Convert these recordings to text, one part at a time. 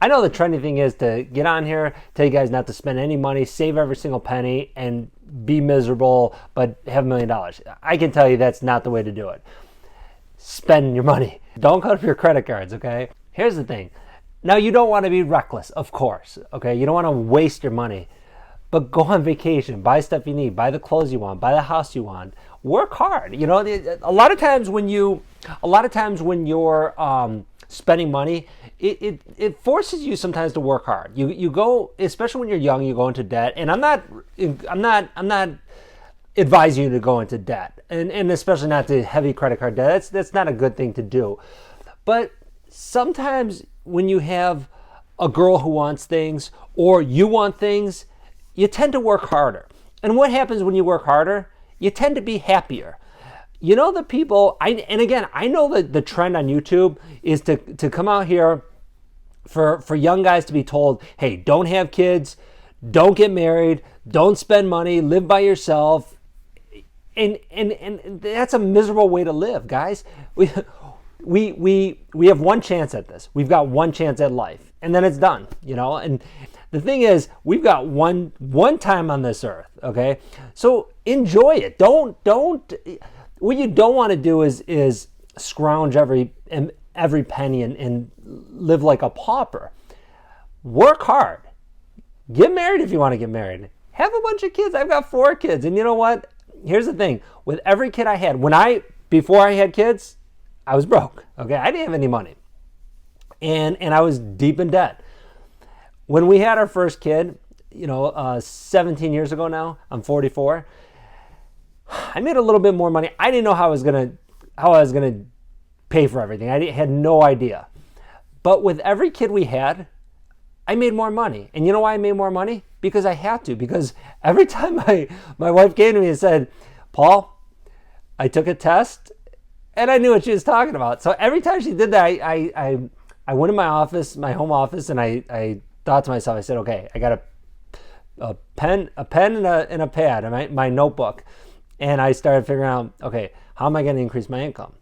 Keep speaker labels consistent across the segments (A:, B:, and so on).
A: I know the trendy thing is to get on here, tell you guys not to spend any money, save every single penny, and be miserable, but have $1 million. I can tell you that's not the way to do it. Spend your money. Don't cut up your credit cards, okay? Here's the thing. Now, you don't want to be reckless, of course, okay? You don't want to waste your money. But go on vacation, buy stuff you need, buy the clothes you want, buy the house you want. Work hard. You know, a lot of times when you're spending money, it forces you sometimes to work hard. You go, especially when you're young, you go into debt. And I'm not advising you to go into debt, and especially not to heavy credit card debt. That's not a good thing to do. But sometimes when you have a girl who wants things or you want things, you tend to work harder. And what happens when you work harder? You tend to be happier. You know, the people, and again, I know that the trend on YouTube is to come out here for young guys to be told, hey, don't have kids, don't get married, don't spend money, live by yourself. And that's a miserable way to live, guys. We have one chance at this. We've got one chance at life, and then it's done, you know? And the thing is, we've got one time on this earth, okay? So enjoy it. Don't what you don't want to do is scrounge every penny and live like a pauper. Work hard. Get married if you want to get married. Have a bunch of kids. I've got 4 kids. And you know what? Here's the thing. With every kid I had, before I had kids, I was broke. Okay? I didn't have any money. And I was deep in debt. When we had our first kid, 17 years ago now, I'm 44, I made a little bit more money. I didn't know how I was gonna pay for everything. I had no idea. But with every kid we had, I made more money. And you know why I made more money? Because I had to. Because every time my wife came to me and said, Paul, I took a test and I knew what she was talking about. So every time she did that, I went in my office, my home office, and I thought to myself, I said, okay, I got a pen and a pad and my notebook. And I started figuring out, okay, how am I going to increase my income?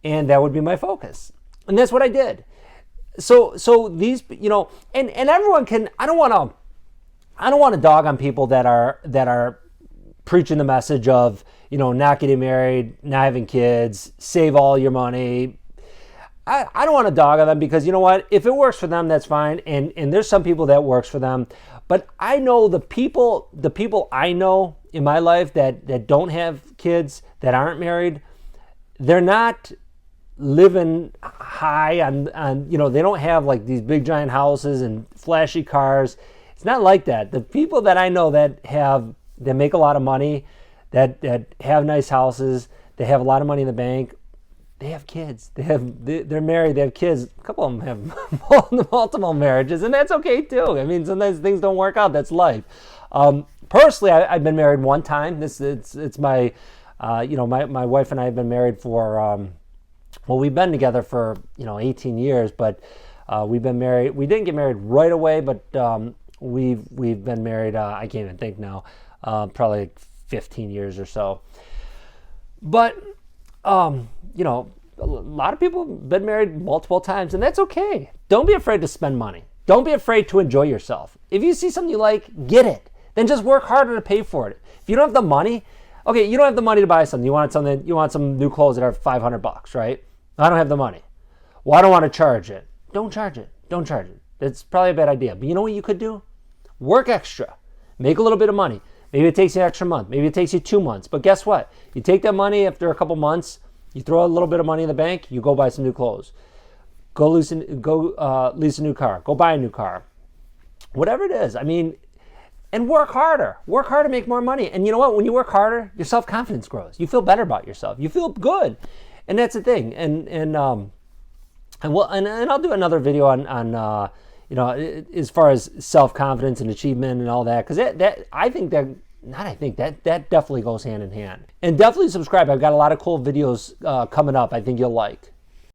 A: And that would be my focus. And that's what I did. So these, and everyone can, I don't want to dog on people that are preaching the message of, not getting married, not having kids, save all your money. I don't want to dog on them because you know what? If it works for them, that's fine. And there's some people that works for them. But I know the people I know in my life that don't have kids, that aren't married, they're not living high on they don't have like these big giant houses and flashy cars. It's not like that. The people that I know that make a lot of money, that have nice houses, they have a lot of money in the bank, they have kids. They're married. They have kids. A couple of them have multiple marriages, and that's okay too. I mean, sometimes things don't work out. That's life. Personally, I've been married one time. It's my, my wife and I have been married for, we've been together for 18 years, but we've been married. We didn't get married right away, but we've been married. I can't even think now. Probably like 15 years or so. But a lot of people have been married multiple times, and that's okay. Don't be afraid to spend money. Don't be afraid to enjoy yourself. If you see something you like, get it. Then just work harder to pay for it. If you don't have the money, okay, you don't have the money to buy something. You want some new clothes that are $500, right? I don't have the money. Well, I don't want to charge it. Don't charge it. Don't charge it. It's probably a bad idea. But you know what you could do? Work extra. Make a little bit of money. Maybe it takes you an extra month. Maybe it takes you 2 months. But guess what? You take that money after a couple months, you throw a little bit of money in the bank, you go buy some new clothes. Go lease a new car. Go buy a new car. Whatever it is. I mean, and work harder. Work harder to make more money. And you know what? When you work harder, your self-confidence grows. You feel better about yourself. You feel good. And that's the thing. And I'll do another video on as far as self-confidence and achievement and all that, because that definitely goes hand in hand. And definitely subscribe. I've got a lot of cool videos coming up I think you'll like.